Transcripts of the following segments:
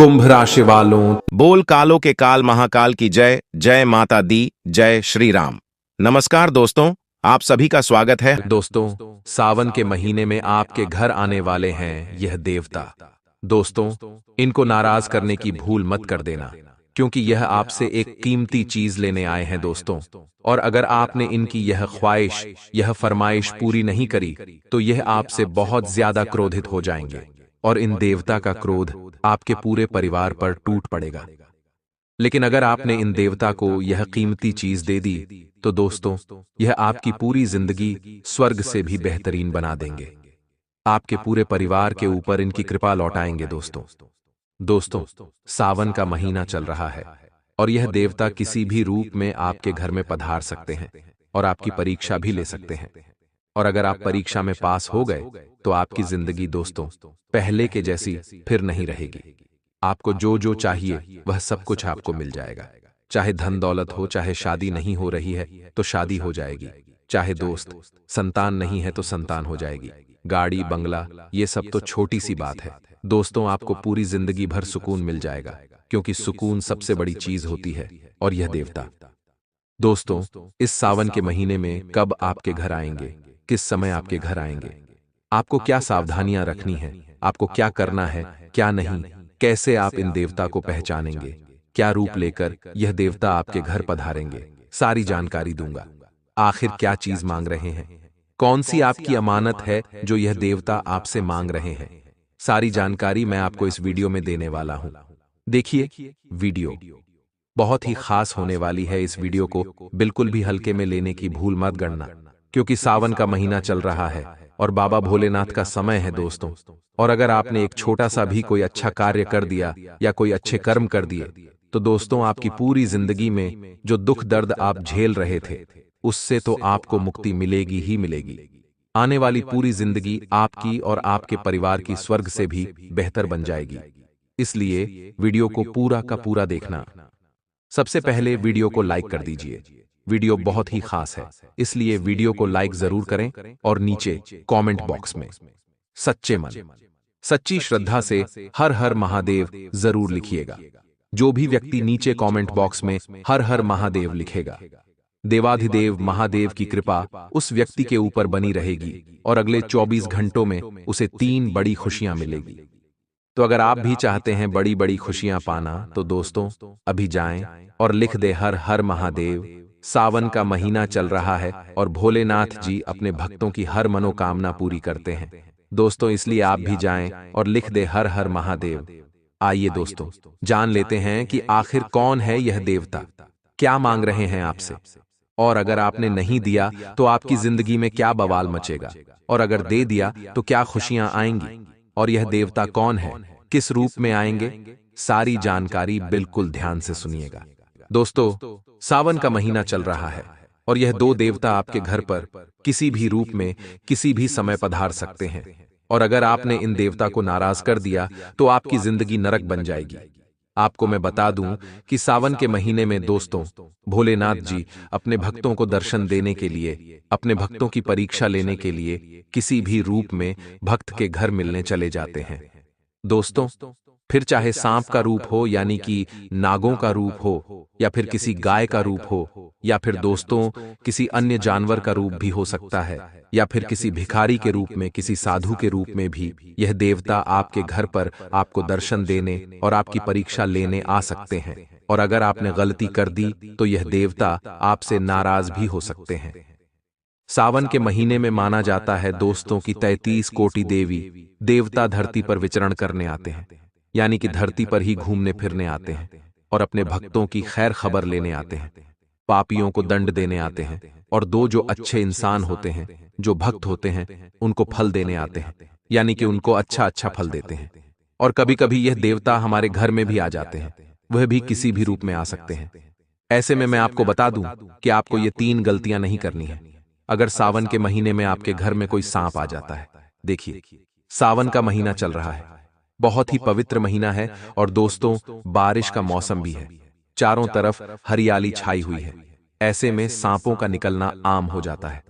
कुंभ राशि वालों, बोल कालों के काल महाकाल की जय। जय माता दी, जय श्री राम। नमस्कार दोस्तों, आप सभी का स्वागत है। दोस्तों, सावन के महीने में आपके घर आने वाले हैं यह देवता। दोस्तों, इनको नाराज करने की भूल मत कर देना, क्योंकि यह आपसे एक कीमती चीज लेने आए हैं दोस्तों। और अगर आपने इनकी यह ख्वाहिश, यह फरमाइश पूरी नहीं करी, तो यह आपसे बहुत ज्यादा क्रोधित हो जाएंगे और इन देवता का क्रोध आपके पूरे परिवार पर टूट पड़ेगा। लेकिन अगर आपने इन देवता को यह कीमती चीज दे दी, तो दोस्तों, यह आपकी पूरी जिंदगी स्वर्ग से भी बेहतरीन बना देंगे। आपके पूरे परिवार के ऊपर इनकी कृपा लौटाएंगे दोस्तों, सावन का महीना चल रहा है और यह देवता किसी भी रूप में आपके घर में पधार सकते हैं और आपकी परीक्षा भी ले सकते हैं। और अगर आप परीक्षा में पास हो गए, तो आपकी जिंदगी दोस्तों पहले के जैसी फिर नहीं रहेगी। आपको जो जो चाहिए वह सब कुछ आपको मिल जाएगा। चाहे धन दौलत हो, चाहे शादी नहीं हो रही है तो शादी हो जाएगी, चाहे दोस्त संतान नहीं है तो संतान हो जाएगी, गाड़ी बंगला ये सब तो छोटी सी बात है दोस्तों। आपको पूरी जिंदगी भर सुकून मिल जाएगा, क्योंकि सुकून सबसे बड़ी चीज होती है। और यह देवता दोस्तों इस सावन के महीने में कब आपके घर आएंगे, किस समय आपके घर आएंगे, आपको क्या सावधानियां रखनी है, आपको क्या करना है, क्या नहीं, कैसे आप इन देवता को पहचानेंगे, क्या रूप लेकर यह देवता आपके घर पधारेंगे, सारी जानकारी दूंगा। आखिर क्या चीज मांग रहे हैं, कौन सी आपकी अमानत है जो यह देवता आपसे मांग रहे हैं, सारी जानकारी मैं आपको इस वीडियो में देने वाला हूं। देखिए, वीडियो बहुत ही खास होने वाली है। इस वीडियो को बिल्कुल भी हल्के में लेने की भूल मत करना, क्योंकि सावन का महीना चल रहा है और बाबा भोलेनाथ का समय है दोस्तों। और अगर आपने एक छोटा सा भी कोई अच्छा कार्य कर दिया या कोई अच्छे कर्म कर दिए, तो दोस्तों आपकी पूरी जिंदगी में जो दुख दर्द आप झेल रहे थे, उससे तो आपको मुक्ति मिलेगी ही मिलेगी। आने वाली पूरी जिंदगी आपकी और आपके परिवार की स्वर्ग से भी बेहतर बन जाएगी। इसलिए वीडियो को पूरा का पूरा देखना। सबसे पहले वीडियो को लाइक कर दीजिए। वीडियो बहुत ही खास है, इसलिए वीडियो को लाइक जरूर करें और नीचे कमेंट बॉक्स में सच्चे मन, सच्ची श्रद्धा से हर हर महादेव जरूर लिखिएगा। जो भी व्यक्ति नीचे कमेंट बॉक्स में हर हर महादेव लिखेगा, देवाधिदेव महादेव की कृपा उस व्यक्ति के ऊपर बनी रहेगी और अगले 24 घंटों में उसे 3 बड़ी खुशियां मिलेगी। तो अगर आप भी चाहते हैं बड़ी बड़ी खुशियां पाना, तो दोस्तों अभी जाएं और लिख दे हर हर महादेव। सावन का महीना चल रहा है और भोलेनाथ जी अपने भक्तों की हर मनोकामना पूरी करते हैं दोस्तों, इसलिए आप भी जाएं और लिख दे हर हर महादेव। आइए दोस्तों, जान लेते हैं कि आखिर कौन है यह देवता, क्या मांग रहे हैं आपसे, और अगर आपने नहीं दिया तो आपकी जिंदगी में क्या बवाल मचेगा, और अगर दे दिया तो क्या खुशियां आएंगी, और यह देवता कौन है, किस रूप में आएंगे, सारी जानकारी बिल्कुल ध्यान से सुनिएगा। दोस्तों, सावन का महीना चल रहा है और यह 2 देवता आपके घर पर किसी भी रूप में किसी भी समय पधार सकते हैं। और अगर आपने इन देवता को नाराज कर दिया तो आपकी जिंदगी नरक बन जाएगी। आपको मैं बता दूं कि सावन के महीने में दोस्तों भोलेनाथ जी अपने भक्तों को दर्शन देने के लिए, अपने भक्तों की परीक्षा लेने के लिए किसी भी रूप में भक्त के घर मिलने चले जाते हैं दोस्तों। फिर चाहे सांप का रूप हो, यानी कि नागों का रूप हो, या फिर किसी गाय का रूप हो, या फिर दोस्तों किसी अन्य जानवर का रूप भी हो सकता है, या फिर किसी भिखारी के रूप में, किसी साधु के रूप में भी यह देवता आपके घर पर आपको दर्शन देने और आपकी परीक्षा लेने आ सकते हैं। और अगर आपने गलती कर दी तो यह देवता आपसे नाराज भी हो सकते हैं। सावन के महीने में माना जाता है दोस्तों की 33 कोटि देवी देवता धरती पर विचरण करने आते हैं, यानी कि धरती पर ही घूमने फिरने आते हैं और अपने भक्तों की खैर खबर लेने आते हैं, पापियों को दंड देने आते हैं, और 2 जो अच्छे इंसान होते हैं, जो भक्त होते हैं, उनको फल देने आते हैं, यानी कि उनको अच्छा अच्छा फल देते हैं। और कभी कभी यह देवता हमारे घर में भी आ जाते हैं, वह भी किसी भी रूप में आ सकते हैं। ऐसे में मैं आपको बता दूं कि आपको ये 3 गलतियां नहीं करनी है। अगर सावन के महीने में आपके घर में कोई सांप आ जाता है, देखिए सावन का महीना चल रहा है, बहुत ही पवित्र महीना है और दोस्तों बारिश का मौसम भी है, चारों तरफ हरियाली छाई हुई है। ऐसे में सांपों का निकलना आम हो जाता है।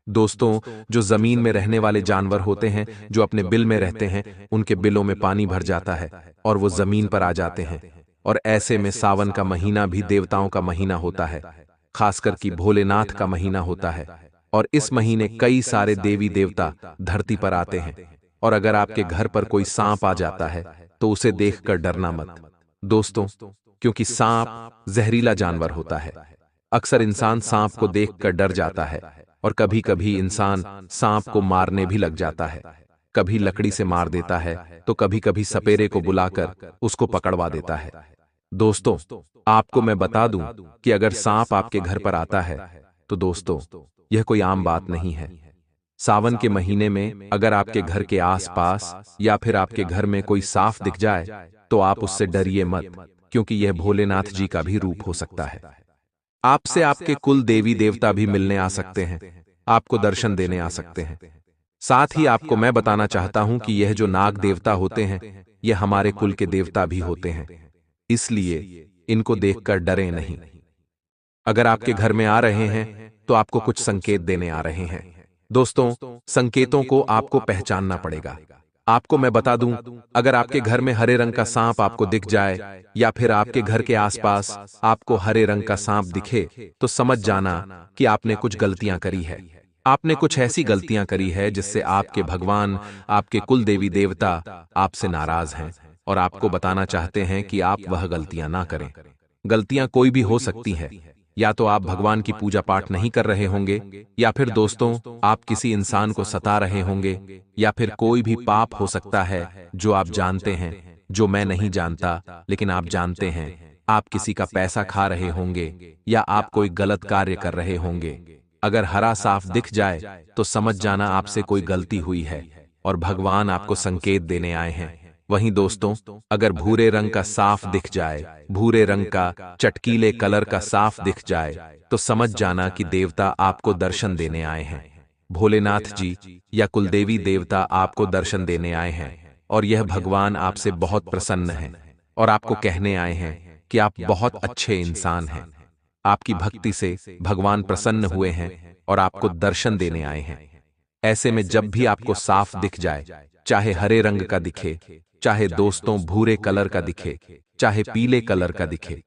दोस्तों, जो जमीन में रहने वाले जानवर होते हैं, जो अपने बिल में रहते हैं, उनके बिलों में पानी भर जाता है और वो जमीन पर आ जाते हैं। और ऐसे में सावन का महीना भी देवताओं का महीना होता है, खासकर कि भोलेनाथ का महीना होता है। और इस महीने कई सारे देवी देवता धरती पर आते हैं। और अगर आपके घर पर कोई सांप आ जाता है तो उसे देखकर डरना मत दोस्तों, क्योंकि सांप जहरीला जानवर होता है। अक्सर इंसान सांप को देखकर डर जाता है और कभी कभी इंसान सांप को मारने भी लग जाता है। कभी लकड़ी से मार देता है तो कभी कभी सपेरे को बुलाकर उसको पकड़वा देता है। दोस्तों, आपको मैं बता दूं कि अगर सांप आपके घर पर आता है तो दोस्तों, यह कोई आम बात नहीं है। सावन के महीने में अगर आपके घर के आसपास या फिर आपके घर में कोई सांप दिख जाए तो आप उससे डरिए मत, क्योंकि यह भोलेनाथ जी का भी रूप हो सकता है। आपसे आपके कुल देवी देवता भी मिलने आ सकते हैं, आपको दर्शन देने आ सकते हैं। साथ ही आपको मैं बताना चाहता हूं कि यह जो नाग देवता होते हैं, यह हमारे कुल के देवता भी होते हैं, इसलिए इनको देखकर डरें नहीं। अगर आपके घर में आ रहे हैं तो आपको कुछ संकेत देने आ रहे हैं। दोस्तों, संकेतों को आपको पहचानना पड़ेगा। आपको मैं बता दूं, अगर आपके घर में हरे रंग का सांप आपको दिख जाए या फिर आपके घर के आसपास आपको हरे रंग का सांप दिखे तो समझ जाना कि आपने कुछ गलतियां करी है। आपने कुछ ऐसी गलतियां करी है जिससे आपके भगवान, आपके कुल देवी देवता आपसे नाराज हैं और आपको बताना चाहते हैं कि आप वह गलतियां ना करें। गलतियां कोई भी हो सकती है, या तो आप भगवान की पूजा पाठ नहीं कर रहे होंगे, या फिर दोस्तों आप किसी इंसान को सता रहे होंगे, या फिर कोई भी पाप हो सकता है जो आप जानते हैं, जो मैं नहीं जानता लेकिन आप जानते हैं। आप किसी का पैसा खा रहे होंगे या आप कोई गलत कार्य कर रहे होंगे। अगर हरा साफ दिख जाए तो समझ जाना आपसे कोई गलती हुई है और भगवान आपको संकेत देने आए हैं। वहीं दोस्तों, अगर भूरे रंग का साफ दिख जाए, भूरे रंग का चटकीले कलर का साफ दिख जाए तो समझ जाना कि देवता आपको दर्शन देने आए हैं। भोलेनाथ जी या कुलदेवी देवता आपको दर्शन देने आए हैं और यह भगवान आपसे बहुत प्रसन्न हैं और आपको कहने आए हैं कि आप बहुत अच्छे इंसान हैं। आपकी भक्ति से भगवान प्रसन्न हुए हैं और आपको दर्शन देने आए हैं। ऐसे में जब भी आपको साफ दिख जाए, चाहे हरे रंग का दिखे, चाहे दोस्तों भूरे कलर का दिखे, चाहे पीले कलर का दिखे,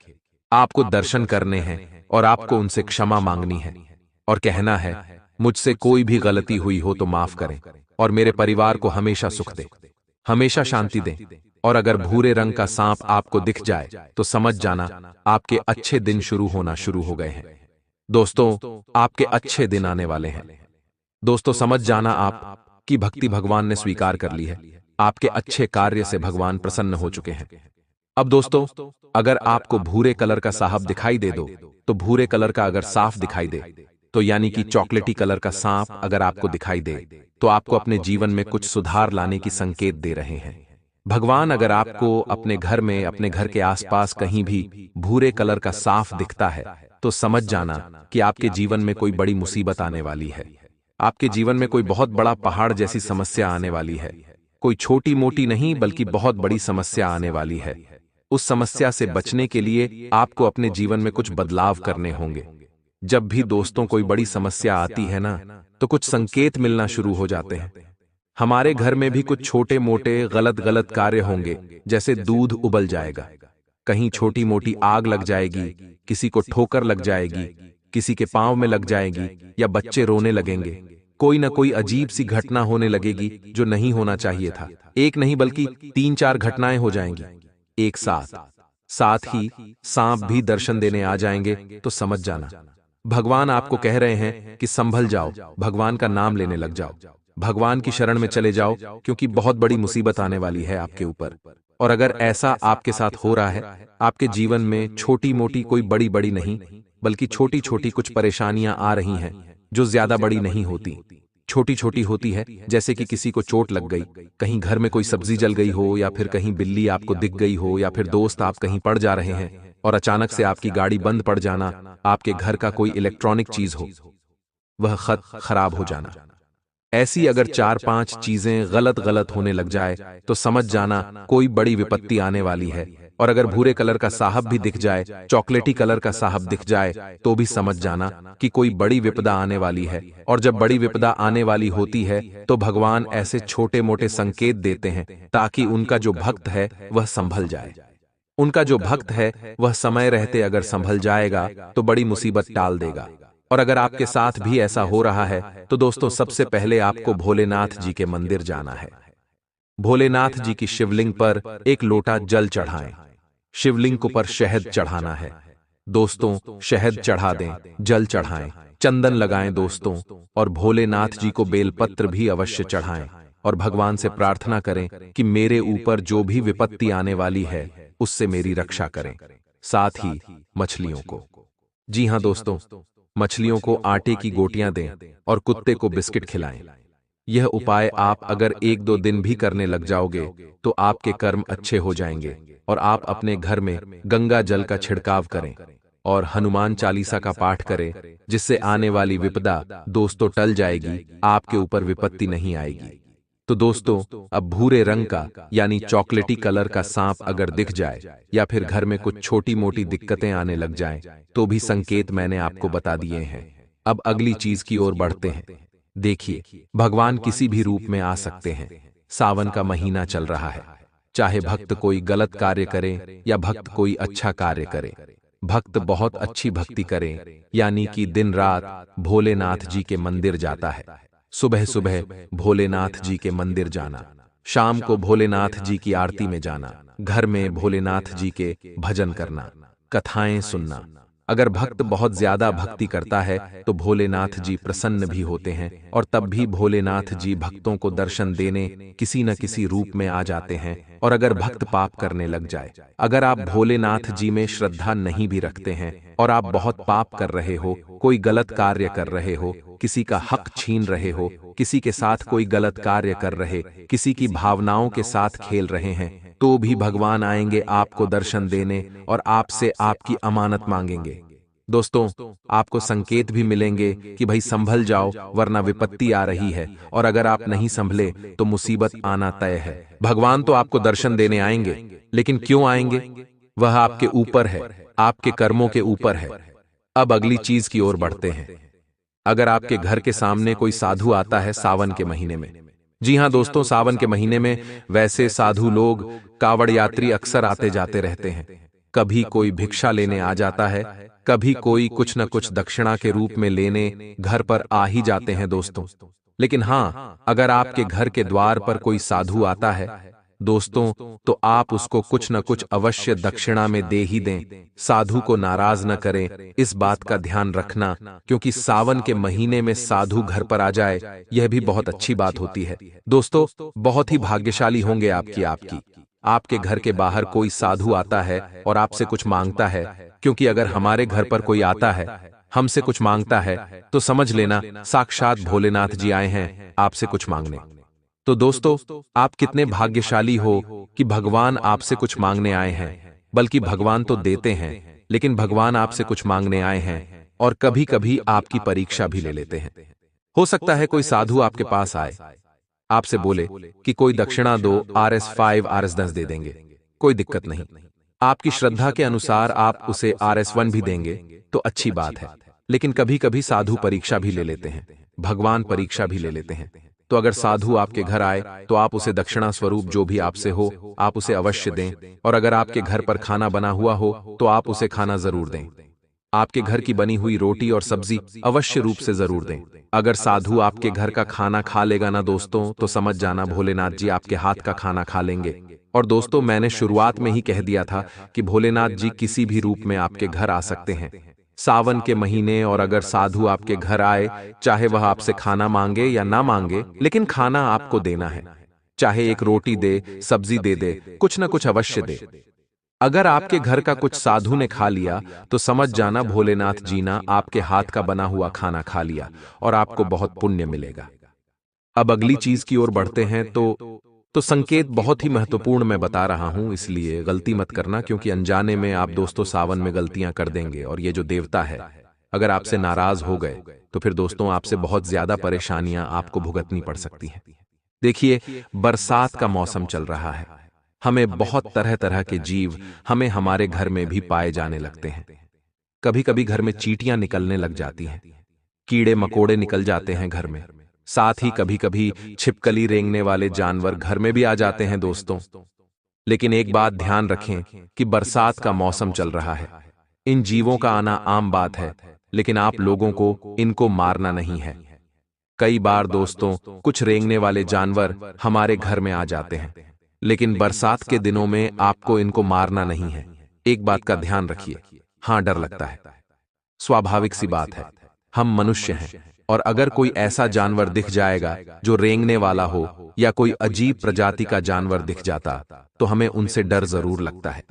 आपको दर्शन करने हैं और आपको उनसे क्षमा मांगनी है और कहना है, मुझसे कोई भी गलती हुई हो तो माफ करें और मेरे परिवार को हमेशा सुख दे, हमेशा शांति दें। और अगर भूरे रंग का सांप आपको दिख जाए तो समझ जाना आपके अच्छे दिन शुरू होना शुरू हो गए हैं। दोस्तों, आपके अच्छे दिन आने वाले हैं। दोस्तों, समझ जाना आप की भक्ति भगवान ने स्वीकार कर ली है। आपके अच्छे कार्य से भगवान प्रसन्न हो चुके हैं। अब दोस्तों, अगर आपको भूरे कलर का साहब दिखाई दे दो तो भूरे कलर का अगर साफ दिखाई दे तो यानी कि चॉकलेटी कलर का सांप अगर आपको दिखाई दे तो आपको अपने जीवन में कुछ सुधार लाने की संकेत दे रहे हैं। भगवान अगर आपको अपने घर में, अपने घर के आसपास कहीं भी भूरे कलर का साफ दिखता है तो समझ जाना कि आपके जीवन में कोई बड़ी मुसीबत आने वाली है। आपके जीवन में कोई बहुत बड़ा पहाड़ जैसी समस्या आने वाली है। कोई छोटी मोटी नहीं बल्कि बहुत बड़ी समस्या आने वाली है। उस समस्या से बचने के लिए आपको अपने जीवन में कुछ बदलाव करने होंगे। जब भी दोस्तों कोई बड़ी समस्या आती है ना, तो कुछ संकेत मिलना शुरू हो जाते हैं। हमारे घर में भी कुछ छोटे मोटे गलत गलत कार्य होंगे, जैसे दूध उबल जाएगा, कहीं छोटी मोटी आग लग जाएगी, किसी को ठोकर लग जाएगी, किसी के पांव में लग जाएगी, या बच्चे रोने लगेंगे। कोई ना कोई अजीब सी घटना होने लगेगी जो नहीं होना चाहिए था। एक नहीं बल्कि 3-4 घटनाएं हो जाएंगी एक साथ। साथ ही सांप भी दर्शन देने आ जाएंगे तो समझ जाना भगवान आपको कह रहे हैं कि संभल जाओ, भगवान का नाम लेने लग जाओ, भगवान की शरण में चले जाओ, क्योंकि बहुत बड़ी मुसीबत आने वाली है आपके ऊपर। और अगर ऐसा आपके साथ हो रहा है, आपके जीवन में छोटी मोटी कोई बड़ी बड़ी नहीं बल्कि छोटी छोटी कुछ परेशानियां आ रही हैं जो ज्यादा बड़ी नहीं होती, छोटी छोटी होती है, जैसे कि किसी को चोट लग गई, कहीं घर में कोई सब्जी जल गई हो, या फिर कहीं बिल्ली आपको दिख गई हो, या फिर दोस्त आप कहीं पड़ जा रहे हैं और अचानक से आपकी गाड़ी बंद पड़ जाना, आपके घर का कोई इलेक्ट्रॉनिक चीज हो वह खराब हो जाना। ऐसी अगर 4-5 चीजें गलत गलत होने लग जाए तो समझ जाना कोई बड़ी विपत्ति आने वाली है और अगर भूरे कलर का साहब भी दिख जाए, चॉकलेटी कलर का साहब दिख जाए, तो भी समझ जाना कि कोई बड़ी विपदा आने वाली है। और जब बड़ी विपदा आने वाली होती है तो भगवान ऐसे छोटे मोटे संकेत देते हैं ताकि उनका जो भक्त है वह संभल जाए। उनका जो भक्त है वह समय रहते अगर संभल जाएगा तो बड़ी मुसीबत टाल देगा। और अगर आपके साथ भी ऐसा हो रहा है तो दोस्तों, सबसे पहले आपको भोलेनाथ जी के मंदिर जाना है। भोलेनाथ जी की शिवलिंग पर एक लोटा जल चढ़ाएं। शिवलिंग को पर शहद चढ़ाना है। दोस्तों, शहद चढ़ा दें, जल चढ़ाएं, चंदन लगाएं दोस्तों, और भोलेनाथ जी को बेलपत्र भी अवश्य चढ़ाएं और भगवान से प्रार्थना करें कि मेरे ऊपर जो भी विपत्ति आने वाली है उससे मेरी रक्षा करें। साथ ही मछलियों को, जी हां दोस्तों, मछलियों को आटे की गोटियां दें और कुत्ते को बिस्किट खिलाएं। यह उपाय आप अगर 1-2 दिन भी करने लग जाओगे तो आपके कर्म अच्छे हो जाएंगे और आप अपने घर में गंगा जल का छिड़काव करें और हनुमान चालीसा का पाठ करें, जिससे आने वाली विपदा दोस्तों टल जाएगी, आपके ऊपर विपत्ति नहीं आएगी। तो दोस्तों, अब भूरे रंग का यानी चॉकलेटी कलर का सांप अगर दिख जाए या फिर घर में कुछ छोटी मोटी दिक्कतें आने लग जाएं, तो भी संकेत मैंने आपको बता दिए हैं। अब अगली चीज की ओर बढ़ते हैं। देखिए, भगवान किसी भी रूप में आ सकते हैं। सावन का महीना चल रहा है। चाहे भक्त कोई गलत कार्य करे या भक्त कोई अच्छा कार्य करे, भक्त बहुत अच्छी भक्ति करे, यानी कि दिन रात भोलेनाथ जी के मंदिर जाता है। सुबह सुबह भोलेनाथ जी के मंदिर जाना, शाम को भोलेनाथ जी की आरती में जाना, घर में भोलेनाथ जी के भजन करना, कथाएं सुनना। अगर भक्त बहुत ज्यादा भक्ति करता है तो भोलेनाथ जी प्रसन्न भी होते हैं और तब भी भोलेनाथ जी भक्तों को दर्शन देने किसी न किसी रूप में आ जाते हैं। और अगर भक्त पाप करने लग जाए, अगर आप भोलेनाथ जी में श्रद्धा नहीं भी रखते हैं और आप बहुत पाप कर रहे हो, कोई गलत कार्य कर रहे हो, किसी का हक छीन रहे हो, किसी के साथ कोई गलत कार्य कर रहे, किसी की भावनाओं के साथ खेल रहे हैं, तो भी भगवान आएंगे आपको दर्शन देने और आपसे आपकी अमानत मांगेंगे। दोस्तों, आपको संकेत भी मिलेंगे कि भाई संभल जाओ वरना विपत्ति आ रही है, और अगर आप नहीं संभले तो मुसीबत आना तय है। भगवान तो आपको दर्शन देने आएंगे, लेकिन क्यों आएंगे वह आपके ऊपर है, आपके कर्मों के ऊपर है। अब अगली चीज की ओर बढ़ते हैं। अगर आपके घर के सामने कोई साधु आता है सावन के महीने में, जी हां दोस्तों, सावन के महीने में वैसे साधु लोग, कावड़ यात्री अक्सर आते जाते रहते हैं। कभी कोई भिक्षा लेने आ जाता है, कभी कोई कुछ न कुछ दक्षिणा के रूप में लेने घर पर आ ही जाते हैं दोस्तों। लेकिन हां, अगर आपके घर के द्वार पर कोई साधु आता है दोस्तों, तो आप उसको कुछ न कुछ अवश्य दक्षिणा में दे ही दें। साधु को नाराज न करें, इस बात का ध्यान रखना, क्योंकि सावन के महीने में साधु घर पर आ जाए यह भी बहुत अच्छी बात होती है। दोस्तों, बहुत ही भाग्यशाली होंगे आपकी आपके घर के बाहर कोई साधु आता है और आपसे कुछ मांगता है, क्योंकि अगर हमारे घर पर कोई आता है, हमसे कुछ मांगता है, तो समझ लेना साक्षात भोलेनाथ जी आए हैं आपसे कुछ मांगने। तो दोस्तों, आप कितने भाग्यशाली हो कि भगवान आपसे कुछ मांगने आए हैं। बल्कि भगवान तो देते हैं, लेकिन भगवान आपसे कुछ मांगने आए हैं और कभी कभी आपकी परीक्षा भी ले लेते हैं। हो सकता है कोई साधु आपके पास आए, आपसे बोले कि कोई दक्षिणा दो, RS5 RS10 दे देंगे, कोई दिक्कत नहीं। आपकी श्रद्धा के अनुसार आप उसे RS1 भी देंगे तो अच्छी बात है। लेकिन कभी कभी साधु परीक्षा भी ले लेते हैं, भगवान परीक्षा भी ले लेते हैं। तो अगर साधु आपके घर आए तो आप उसे दक्षिणा स्वरूप जो भी आपसे हो आप उसे अवश्य दें। और अगर आपके घर पर खाना बना हुआ हो तो आप उसे खाना जरूर दें। आपके घर की बनी हुई रोटी और सब्जी अवश्य रूप से जरूर दें। अगर साधु आपके घर का खाना खा लेगा ना दोस्तों, तो समझ जाना भोलेनाथ जी आपके हाथ का खाना खा लेंगे। और दोस्तों, मैंने शुरुआत में ही कह दिया था कि भोलेनाथ जी किसी भी रूप में आपके घर आ सकते हैं सावन के महीने। और अगर साधु आपके घर आए, चाहे वह आपसे खाना मांगे या ना मांगे, लेकिन खाना आपको देना है। चाहे एक रोटी दे, सब्जी दे दे, कुछ ना कुछ अवश्य दे। अगर आपके घर का कुछ साधु ने खा लिया तो समझ जाना भोलेनाथ जी ने आपके हाथ का बना हुआ खाना खा लिया और आपको बहुत पुण्य मिलेगा। अब अगली चीज की ओर बढ़ते हैं। तो संकेत बहुत ही महत्वपूर्ण मैं बता रहा हूं, इसलिए गलती मत करना, क्योंकि अनजाने में आप दोस्तों सावन में गलतियां कर देंगे। और ये जो देवता है, अगर आपसे नाराज हो गए तो फिर दोस्तों आपसे बहुत ज्यादा परेशानियां आपको भुगतनी पड़ सकती हैं। देखिए, बरसात का मौसम चल रहा है। हमें बहुत तरह तरह के जीव हमें हमारे घर में भी पाए जाने लगते हैं। कभी कभी घर में चींटियां निकलने लग जाती हैं, कीड़े मकोड़े निकल जाते हैं घर में। साथ ही कभी कभी छिपकली रेंगने वाले जानवर घर में भी आ जाते हैं दोस्तों। लेकिन एक बात ध्यान रखें कि बरसात का मौसम चल रहा है। इन जीवों का आना आम बात है, लेकिन आप लोगों को इनको मारना नहीं है। कई बार दोस्तों कुछ रेंगने वाले जानवर हमारे घर में आ जाते हैं, लेकिन बरसात के दिनों में आपको इनको मारना नहीं है। एक बात का ध्यान रखिए, हाँ डर लगता है, स्वाभाविक सी बात है, हम मनुष्य हैं। और अगर कोई ऐसा जानवर दिख जाएगा जो रेंगने वाला हो या कोई अजीब प्रजाति का जानवर दिख जाता, तो हमें उनसे डर जरूर लगता है,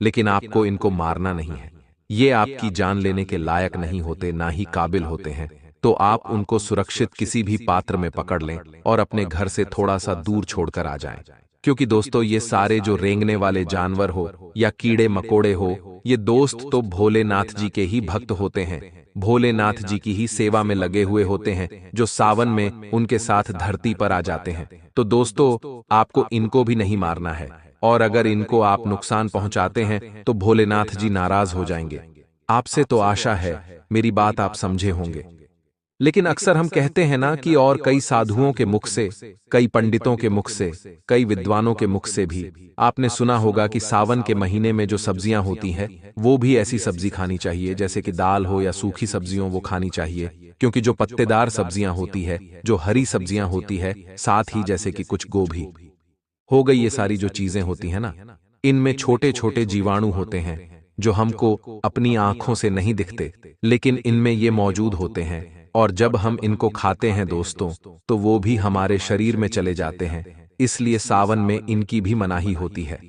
लेकिन आपको इनको मारना नहीं है। ये आपकी जान लेने के लायक नहीं होते, ना ही काबिल होते हैं। तो आप उनको सुरक्षित किसी भी पात्र में पकड़ लें और अपने घर से थोड़ा सा दूर छोड़कर आ जाएं। क्योंकि दोस्तों ये सारे जो रेंगने वाले जानवर हो या कीड़े मकोड़े हो, ये दोस्त तो भोलेनाथ जी के ही भक्त होते हैं, भोलेनाथ जी की ही सेवा में लगे हुए होते हैं, जो सावन में उनके साथ धरती पर आ जाते हैं। तो दोस्तों आपको इनको भी नहीं मारना है, और अगर इनको आप नुकसान पहुंचाते हैं तो भोलेनाथ जी नाराज हो जाएंगे। आपसे तो आशा है मेरी बात आप समझे होंगे। लेकिन अक्सर हम कहते हैं ना कि और कई साधुओं के मुख से, कई पंडितों के मुख से, कई विद्वानों के मुख से भी आपने सुना होगा कि सावन के महीने में जो सब्जियां होती हैं वो भी ऐसी सब्जी खानी चाहिए, जैसे कि दाल हो या सूखी सब्जियों वो खानी चाहिए। क्योंकि जो पत्तेदार सब्जियां होती है, जो हरी सब्जियां होती है, साथ ही जैसे कि कुछ गोभी हो गई, ये सारी जो चीजें होती हैं ना, इनमें छोटे छोटे जीवाणु होते हैं जो हमको अपनी आंखों से नहीं दिखते, लेकिन इनमें ये मौजूद होते हैं। और जब हम इनको खाते हैं दोस्तों, तो वो भी हमारे शरीर में चले जाते हैं। इसलिए सावन में इनकी भी मनाही होती है।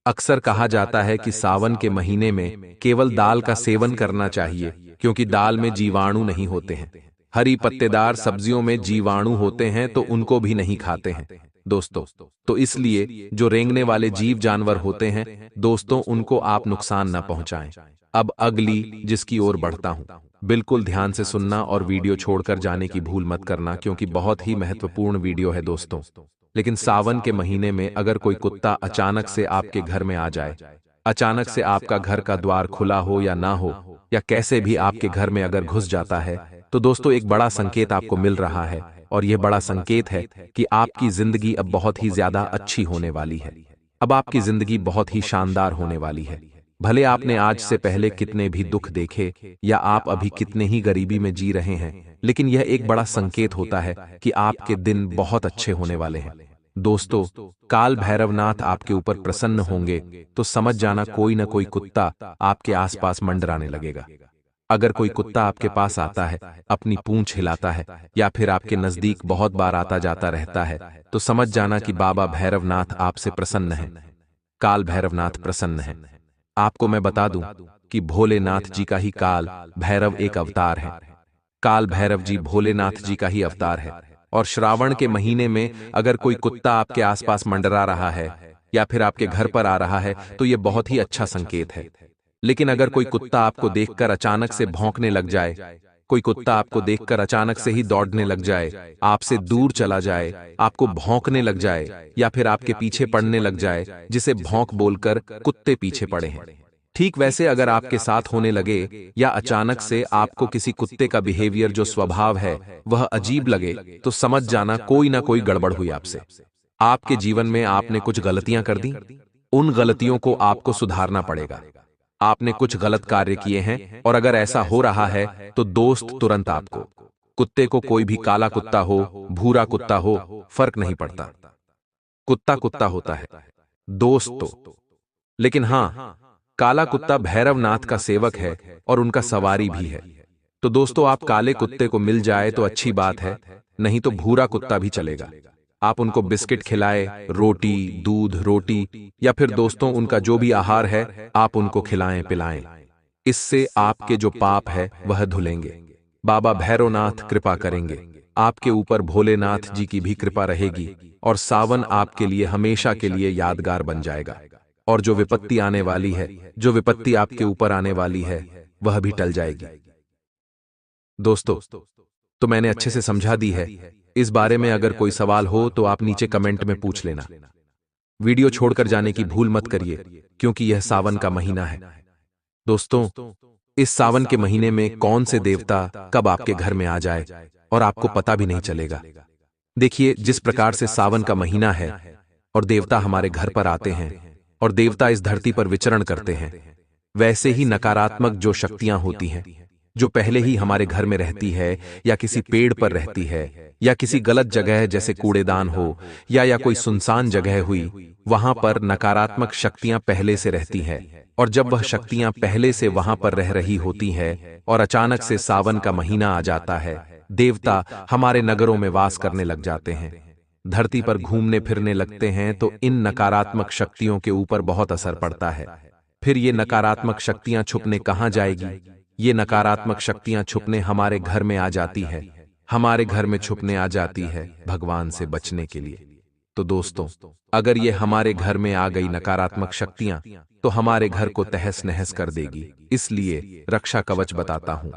अक्सर कहा जाता है कि सावन के महीने में केवल दाल का सेवन करना चाहिए, क्योंकि दाल में जीवाणु नहीं होते हैं। हरी पत्तेदार सब्जियों में जीवाणु होते हैं, तो उनको भी नहीं खाते हैं दोस्तों। तो इसलिए जो रेंगने वाले जीव जानवर होते हैं दोस्तों, उनको आप नुकसान न पहुंचाएं। अब अगली जिसकी ओर बढ़ता हूं, बिल्कुल ध्यान से सुनना और वीडियो छोड़कर जाने की भूल मत करना, क्योंकि बहुत ही महत्वपूर्ण वीडियो है दोस्तों। लेकिन सावन के महीने में अगर कोई कुत्ता अचानक से आपके घर में आ जाए, अचानक से आपका घर का द्वार खुला हो या ना हो, या कैसे भी आपके घर में अगर घुस जाता है, तो दोस्तों एक बड़ा संकेत आपको मिल रहा है। और यह बड़ा संकेत है कि आपकी जिंदगी अब बहुत ही ज्यादा अच्छी होने वाली है। अब आपकी जिंदगी बहुत ही शानदार होने वाली है। भले आपने आज से पहले कितने भी दुख देखे या आप अभी कितने ही गरीबी में जी रहे हैं, लेकिन यह एक बड़ा संकेत होता है कि आपके दिन बहुत अच्छे होने वाले हैं। दोस्तों काल भैरवनाथ आपके ऊपर प्रसन्न होंगे तो समझ जाना कोई न कोई कुत्ता आपके आसपास मंडराने लगेगा। अगर कोई कुत्ता आपके पास आता है, अपनी पूंछ हिलाता है या फिर आपके नजदीक बहुत बार आता जाता रहता है, तो समझ जाना कि बाबा भैरवनाथ आपसे प्रसन्न है, काल भैरवनाथ प्रसन्न है। आपको मैं बता दूं कि भोलेनाथ जी का ही काल भैरव एक अवतार है। काल भैरव जी भोलेनाथ जी का ही अवतार है। और श्रावण के महीने में अगर कोई कुत्ता आपके आसपास मंडरा रहा है या फिर आपके घर पर आ रहा है, तो यह बहुत ही अच्छा संकेत है। लेकिन अगर कोई कुत्ता आपको देखकर अचानक से भौंकने लग जाए, कोई कुत्ता आपको देखकर अचानक से ही दौड़ने लग जाए, आपसे दूर चला जाए, आपको भौंकने लग जाए या फिर आपके पीछे पड़ने लग जाए, जिसे भौंक बोलकर कुत्ते पीछे पड़े हैं, ठीक वैसे अगर आपके साथ होने लगे या अचानक से आपको किसी कुत्ते का बिहेवियर जो स्वभाव है वह अजीब लगे, तो समझ जाना कोई ना कोई गड़बड़ हुई आपसे। आपके जीवन में आपने कुछ गलतियां कर दी, उन गलतियों को आपको सुधारना पड़ेगा। आपने कुछ गलत कार्य किए हैं, और अगर ऐसा हो रहा है तो दोस्त तुरंत आपको, कुत्ते को कोई भी काला कुत्ता हो, भूरा कुत्ता हो, फर्क नहीं पड़ता, कुत्ता कुत्ता होता है दोस्त तो। लेकिन हां, काला कुत्ता भैरवनाथ का सेवक है और उनका सवारी भी है। तो दोस्तों आप काले कुत्ते को मिल जाए तो अच्छी बात है, नहीं तो भूरा कुत्ता भी चलेगा। आप उनको बिस्किट खिलाएं, रोटी, दूध, रोटी या फिर दोस्तों उनका जो भी आहार है आप उनको खिलाएं पिलाएं। इससे आपके जो पाप है वह धुलेंगे। बाबा भैरवनाथ कृपा करेंगे, आपके ऊपर भोलेनाथ जी की भी कृपा रहेगी और सावन आपके लिए हमेशा के लिए यादगार बन जाएगा। और जो विपत्ति आने वाली है, जो विपत्ति आपके ऊपर आने वाली है, वह भी टल जाएगी। दोस्तों तो मैंने अच्छे से समझा दी है। इस बारे में अगर कोई सवाल हो तो आप नीचे कमेंट में पूछ लेना। वीडियो छोड़कर जाने की भूल मत करिए, क्योंकि यह सावन का महीना है। दोस्तों, इस सावन के महीने में कौन से देवता कब आपके घर में आ जाए और आपको पता भी नहीं चलेगा। देखिए, जिस प्रकार से सावन का महीना है और देवता हमारे घर पर आते हैं और देवता इस धरती पर विचरण करते हैं, वैसे ही नकारात्मक जो शक्तियां होती हैं, जो पहले ही हमारे घर में रहती है या किसी पेड़ पर रहती है या किसी गलत जगह जैसे कूड़ेदान हो या कोई सुनसान जगह हुई, वहां पर नकारात्मक शक्तियां पहले से रहती हैं। और जब वह शक्तियां पहले से वहां पर रह रही होती है और अचानक से सावन का महीना आ जाता है, देवता हमारे नगरों में वास करने लग जाते हैं, धरती पर घूमने फिरने लगते हैं, तो इन नकारात्मक शक्तियों के ऊपर बहुत असर पड़ता है। फिर ये नकारात्मक शक्तियां छुपने कहां जाएगी? ये नकारात्मक शक्तियां छुपने हमारे घर में आ जाती है, हमारे घर में छुपने आ जाती है भगवान से बचने के लिए। तो दोस्तों, अगर ये हमारे घर में आ गई नकारात्मक शक्तियां, तो हमारे घर को तहस नहस कर देगी। इसलिए रक्षा कवच बताता हूं।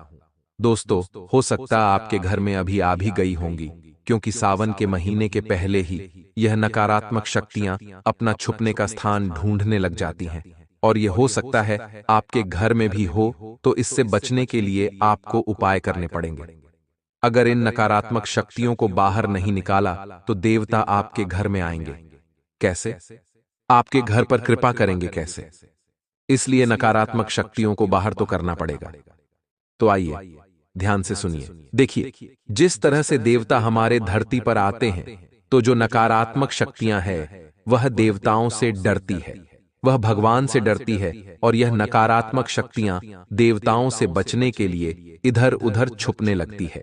दोस्तों, हो सकता आपके घर में अभी आ भी गई होंगी, क्योंकि सावन के महीने के पहले ही यह नकारात्मक शक्तियां अपना छुपने का स्थान ढूंढने लग जाती हैं। और यह हो सकता है आपके घर में भी हो, तो इससे बचने के लिए आपको उपाय करने पड़ेंगे। अगर इन नकारात्मक शक्तियों को बाहर नहीं निकाला, तो देवता आपके घर में आएंगे। कैसे? आपके घर पर कृपा करेंगे कैसे? इसलिए नकारात्मक शक्तियों को बाहर तो करना पड़ेगा। तो आइए ध्यान से सुनिए। देखिए, जिस तरह से देवता हमारे धरती पर आते हैं, तो जो नकारात्मक शक्तियां हैं, वह देवताओं से डरती है, वह भगवान से डरती है, और यह नकारात्मक शक्तियां देवताओं से बचने के लिए इधर उधर छुपने लगती है।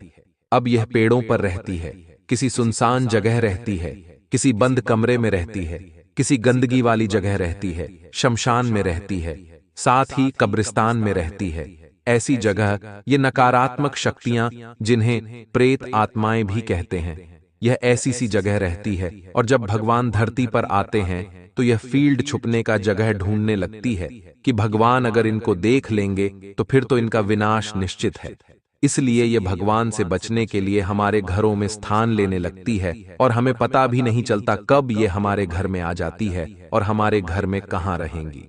अब यह पेड़ों पर रहती है, किसी सुनसान जगह रहती है, किसी बंद कमरे में रहती है, किसी गंदगी वाली जगह रहती है, शमशान में रहती है, साथ ही कब्रिस्तान में रहती है। ऐसी जगह ये नकारात्मक शक्तियां, जिन्हें प्रेत आत्माएं भी कहते हैं, यह ऐसी सी जगह रहती है। और जब भगवान धरती पर आते हैं, तो यह फील्ड छुपने का जगह ढूंढने लगती है कि भगवान अगर इनको देख लेंगे तो फिर तो इनका विनाश निश्चित है। इसलिए ये भगवान से बचने के लिए हमारे घरों में स्थान लेने लगती है, और हमें पता भी नहीं चलता कब ये हमारे घर में आ जाती है और हमारे घर में कहाँ रहेंगी।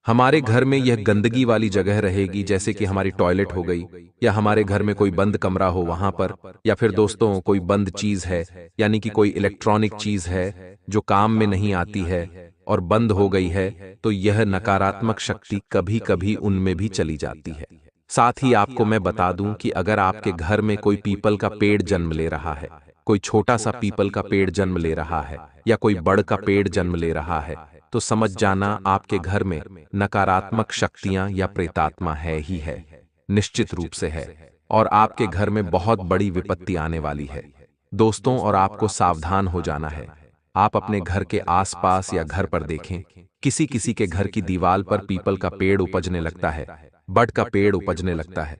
हमारे घर में यह गंदगी वाली जगह रहेगी, जैसे कि हमारी टॉयलेट हो गई, या हमारे घर में कोई बंद कमरा हो वहां पर, या फिर दोस्तों कोई बंद चीज है, यानी कि कोई इलेक्ट्रॉनिक चीज है जो काम में नहीं आती है और बंद हो गई है, तो यह नकारात्मक शक्ति कभी कभी उनमें भी चली जाती है। साथ ही आपको मैं बता दूं कि अगर आपके घर में कोई पीपल का पेड़ जन्म ले रहा है, कोई छोटा सा पीपल का पेड़ जन्म ले रहा है, या कोई बड़ का पेड़ जन्म ले रहा है, तो समझ जाना आपके घर में नकारात्मक शक्तियां या प्रेतात्मा है ही है, निश्चित रूप से है, और आपके घर में बहुत बड़ी विपत्ति आने वाली है। दोस्तों, और आपको सावधान हो जाना है। आप अपने घर के आसपास या घर पर देखें, किसी किसी के घर की दीवार पर पीपल का पेड़ उपजने लगता है, बड़ का पेड़ उपजने लगता है।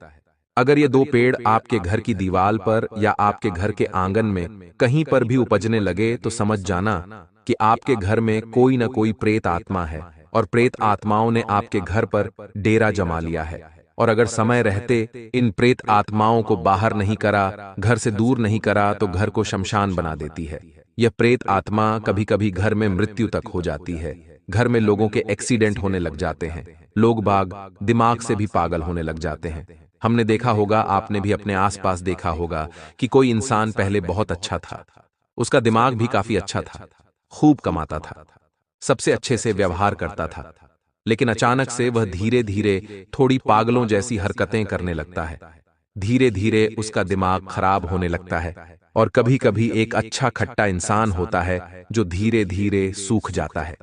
अगर ये दो पेड़ आपके घर की दीवार पर या आपके घर के आंगन में कहीं पर भी उपजने लगे, तो समझ जाना कि आपके घर में कोई न कोई प्रेत आत्मा है, और प्रेत आत्माओं ने आपके घर पर डेरा जमा लिया है। और अगर समय रहते इन प्रेत आत्माओं को बाहर नहीं करा, घर से दूर नहीं करा, तो घर को शमशान बना देती है। यह प्रेत आत्मा कभी कभी घर में मृत्यु तक हो जाती है। घर में लोगों के एक्सीडेंट होने लग जाते हैं, लोग बाग दिमाग से भी पागल होने लग जाते हैं। हमने देखा होगा, आपने भी अपने आसपास देखा होगा कि कोई इंसान पहले बहुत अच्छा था, उसका दिमाग भी काफी अच्छा था, खूब कमाता था, सबसे अच्छे से व्यवहार करता था, लेकिन अचानक से वह धीरे धीरे थोड़ी पागलों जैसी हरकतें करने लगता है। धीरे धीरे उसका दिमाग खराब होने लगता है, और कभी कभी एक अच्छा खट्टा इंसान होता है जो धीरे धीरे सूख जाता है,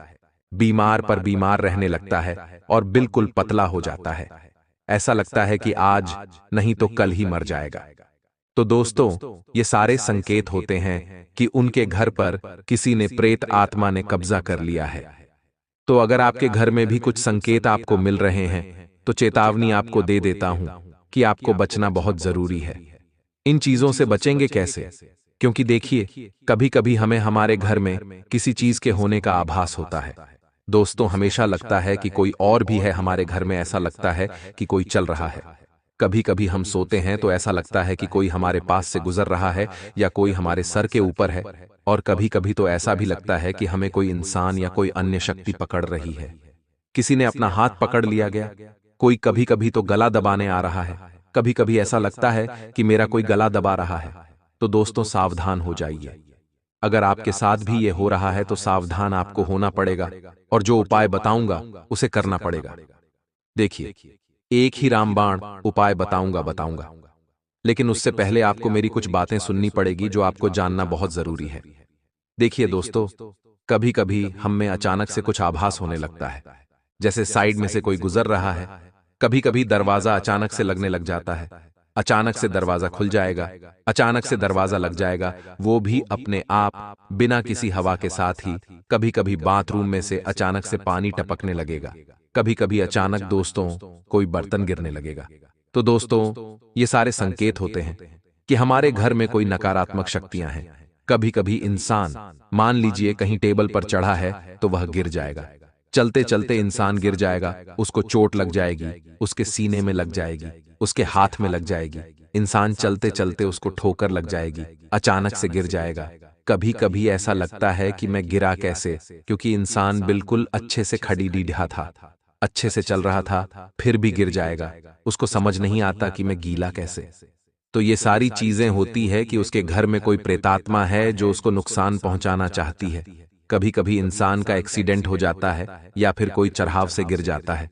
बीमार पर बीमार रहने लगता है, और बिल्कुल पतला हो जाता है। ऐसा लगता है कि आज नहीं तो कल ही मर जाएगा। तो दोस्तों, ये सारे संकेत होते हैं कि उनके घर पर किसी ने प्रेत आत्मा ने कब्जा कर लिया है। तो अगर आपके घर में भी कुछ संकेत आपको मिल रहे हैं, तो चेतावनी आपको दे देता हूं कि आपको बचना बहुत जरूरी है। इन चीजों से बचेंगे कैसे? क्योंकि देखिए, कभी कभी हमें हमारे घर में किसी चीज के होने का आभास होता है। दोस्तों, हमेशा लगता है कि कोई और भी है हमारे घर में, ऐसा लगता है कि कोई चल रहा है। कभी कभी हम सोते हैं तो ऐसा लगता है कि कोई हमारे पास से गुजर रहा है या कोई हमारे सर के ऊपर है, और कभी कभी तो ऐसा भी लगता है कि हमें कोई इंसान या कोई अन्य शक्ति पकड़ रही है। किसी ने अपना हाथ पकड़ लिया गया। कोई कभी कभी तो गला दबाने आ रहा है। कभी कभी ऐसा लगता है कि मेरा कोई गला दबा रहा है। तो दोस्तों, सावधान हो जाइए। अगर आपके साथ भी ये हो रहा है तो सावधान आपको होना पड़ेगा, और जो उपाय बताऊंगा उसे करना पड़ेगा। देखिए, एक ही रामबाण उपाय बताऊंगा, लेकिन उससे पहले आपको मेरी कुछ बातें सुननी पड़ेगी जो आपको जानना बहुत जरूरी है। देखिए दोस्तों, कभी कभी हम में अचानक से कुछ आभास होने लगता है, जैसे साइड में से कोई गुजर रहा है। कभी कभी दरवाजा अचानक से लगने लग जाता है। अचानक से दरवाजा खुल जाएगा, अचानक से दरवाजा लग जाएगा, वो भी अपने आप, बिना किसी हवा के साथ ही। कभी कभी बाथरूम में से अचानक से पानी टपकने लगेगा। कभी कभी अचानक दोस्तों कोई बर्तन गिरने लगेगा। तो दोस्तों, ये सारे संकेत होते हैं कि हमारे घर में कोई नकारात्मक शक्तियां हैं। कभी कभी इंसान, मान लीजिए कहीं टेबल पर चढ़ा है तो वह गिर जाएगा। चलते चलते इंसान गिर जाएगा, उसको चोट लग जाएगी, उसके सीने में लग जाएगी, उसके हाथ में लग जाएगी। इंसान चलते चलते उसको ठोकर लग जाएगी, अचानक से गिर जाएगा। कभी कभी ऐसा लगता है कि मैं गिरा कैसे, क्योंकि इंसान बिल्कुल अच्छे से खड़ीडीढ़ा था, अच्छे से चल रहा था, फिर भी गिर जाएगा। उसको समझ नहीं आता कि मैं गीला कैसे। तो ये सारी चीजें होती है कि उसके घर में कोई प्रेतात्मा है जो उसको नुकसान पहुंचाना चाहती है। कभी कभी इंसान का एक्सीडेंट हो जाता है या फिर कोई चढ़ाव से गिर जाता है।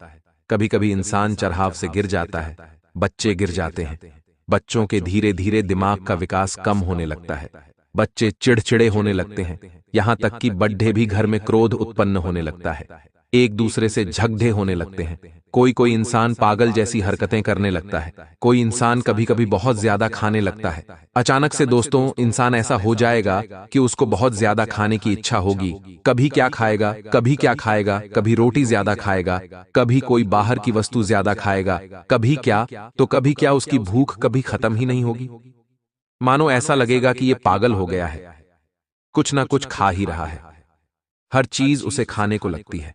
कभी कभी इंसान चढ़ाव से गिर जाता है, बच्चे गिर जाते हैं। बच्चों के धीरे धीरे दिमाग का विकास कम होने लगता है। बच्चे चिड़चिड़े होने लगते हैं, यहां तक कि बड्ढे भी घर में क्रोध उत्पन्न होने लगता है, एक दूसरे से झगड़े होने लगते हैं। कोई कोई इंसान पागल जैसी हरकतें करने लगता है। कोई इंसान कभी कभी बहुत ज्यादा खाने लगता है। अचानक से दोस्तों, इंसान ऐसा हो जाएगा कि उसको बहुत ज्यादा खाने की इच्छा होगी। कभी क्या खाएगा, कभी क्या खाएगा, कभी रोटी ज्यादा खाएगा, कभी कोई बाहर की वस्तु ज्यादा खाएगा, कभी क्या तो कभी क्या, उसकी भूख कभी खत्म ही नहीं होगी। मानो ऐसा लगेगा कि ये पागल हो गया है, कुछ ना कुछ खा ही रहा है, हर चीज उसे खाने को लगती है।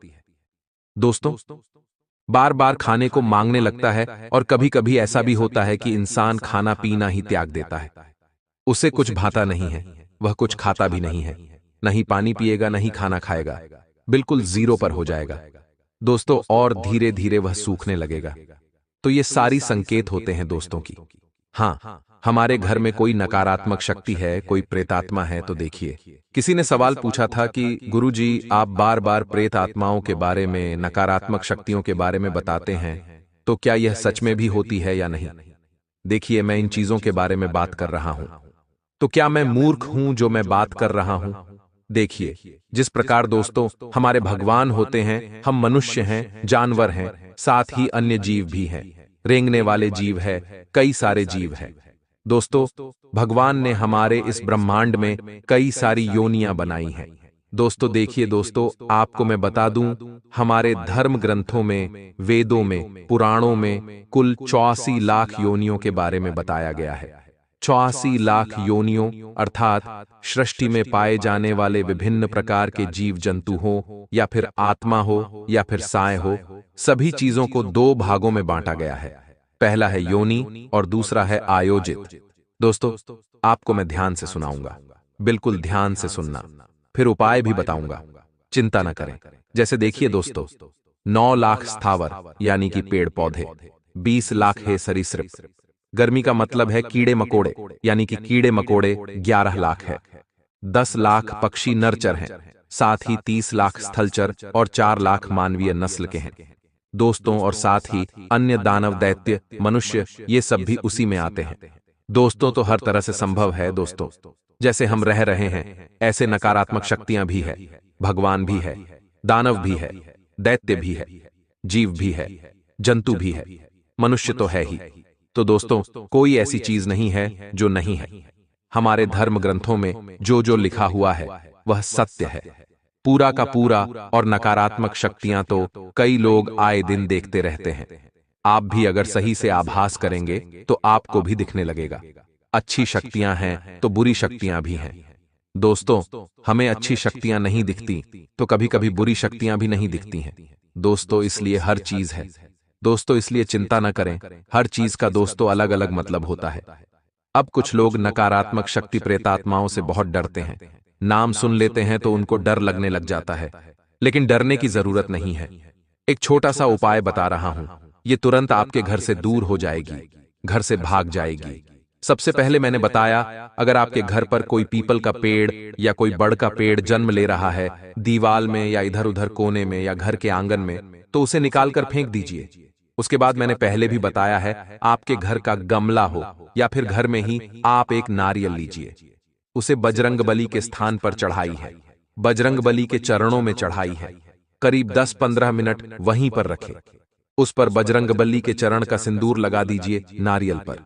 दोस्तों, बार बार खाने को मांगने लगता है, और कभी कभी ऐसा भी होता है कि इंसान खाना पीना ही त्याग देता है। उसे कुछ भाता नहीं है, वह कुछ खाता भी नहीं है, नहीं पानी पिएगा, नहीं खाना खाएगा, बिल्कुल जीरो पर हो जाएगा दोस्तों, और धीरे धीरे वह सूखने लगेगा। तो ये सारी संकेत होते हैं दोस्तों की। हाँ, हमारे घर में कोई नकारात्मक शक्ति है, कोई प्रेतात्मा है। तो देखिए, किसी ने सवाल पूछा था कि गुरुजी, आप बार बार प्रेत आत्माओं के बारे में, नकारात्मक शक्तियों के बारे में बताते हैं, तो क्या यह सच में भी होती है या नहीं? देखिए, मैं इन चीजों के बारे में बात कर रहा हूं, तो क्या मैं मूर्ख हूं जो मैं बात कर रहा हूं? देखिए, जिस प्रकार दोस्तों हमारे भगवान होते हैं, हम मनुष्य हैं, जानवर हैं, साथ ही अन्य जीव भी हैं, रेंगने वाले जीव है, कई सारे जीव हैं। दोस्तों, भगवान ने हमारे इस ब्रह्मांड में कई सारी योनियां बनाई हैं। दोस्तों देखिए दोस्तों, आपको मैं बता दूं, हमारे धर्म ग्रंथों में, वेदों में, पुराणों में कुल 84 लाख योनियों के बारे में बताया गया है। 84 लाख योनियों अर्थात सृष्टि में पाए जाने वाले विभिन्न प्रकार के जीव जंतु हो, या फिर आत्मा हो, या फिर साय हो, सभी चीजों को दो भागों में बांटा गया है। पहला है योनि और दूसरा है आयोजित। दोस्तों, आपको मैं ध्यान से सुनाऊंगा, बिल्कुल ध्यान से सुनना, फिर उपाय भी बताऊंगा, चिंता न करें। जैसे देखिए दोस्तों, 9 लाख स्थावर यानी कि पेड़ पौधे, 20 लाख है सरीसृप। गर्मी का मतलब है कीड़े मकोड़े, यानी कि कीड़े मकोड़े 11 लाख है। 10 लाख पक्षी नरचर हैं, साथ ही 30 लाख स्थलचर और 4 लाख मानवीय नस्ल के हैं दोस्तों, और साथ ही अन्य दानव, दैत्य, मनुष्य, ये सब भी उसी में आते हैं दोस्तों। तो हर तरह से संभव है दोस्तों, जैसे हम रह रहे हैं ऐसे नकारात्मक शक्तियां भी है, भगवान भी है, दानव भी है, दैत्य भी है, जीव भी है, जंतु भी है, मनुष्य तो है ही। तो दोस्तों, कोई ऐसी चीज नहीं है जो नहीं है। हमारे धर्म ग्रंथों में जो जो लिखा हुआ है वह सत्य है, पूरा का पूरा। और नकारात्मक शक्तियां तो कई लोग आए दिन देखते रहते हैं। आप भी अगर सही से आभास करेंगे तो आपको भी दिखने लगेगा। अच्छी शक्तियां हैं तो बुरी शक्तियां भी हैं दोस्तों। हमें अच्छी शक्तियां नहीं दिखती तो कभी कभी बुरी शक्तियां भी नहीं दिखती हैं दोस्तों। इसलिए हर चीज है, दोस्तों इसलिए चिंता न करें, हर चीज का दोस्तों अलग अलग मतलब होता है। अब कुछ लोग नकारात्मक शक्ति प्रेतात्माओं से बहुत डरते हैं। नाम सुन लेते हैं तो उनको डर लगने लग जाता है, लेकिन डरने की जरूरत नहीं है। एक छोटा सा उपाय बता रहा हूं, ये तुरंत आपके घर से दूर हो जाएगी, घर से भाग जाएगी। सबसे पहले मैंने बताया, अगर आपके घर पर कोई पीपल का पेड़ या कोई बड़ का पेड़ जन्म ले रहा है, दीवाल में या इधर उधर कोने में या घर के आंगन में, तो उसे निकालकर फेंक दीजिए। उसके बाद मैंने पहले भी बताया है, आपके घर का गमला हो या फिर घर में ही आप एक नारियल लीजिए, उसे बजरंगबली के स्थान पर चढ़ाई है, बजरंगबली के चरणों में चढ़ाई है, करीब 10-15 मिनट वहीं पर रखें। उस पर बजरंगबली के चरण का सिंदूर लगा दीजिए नारियल पर।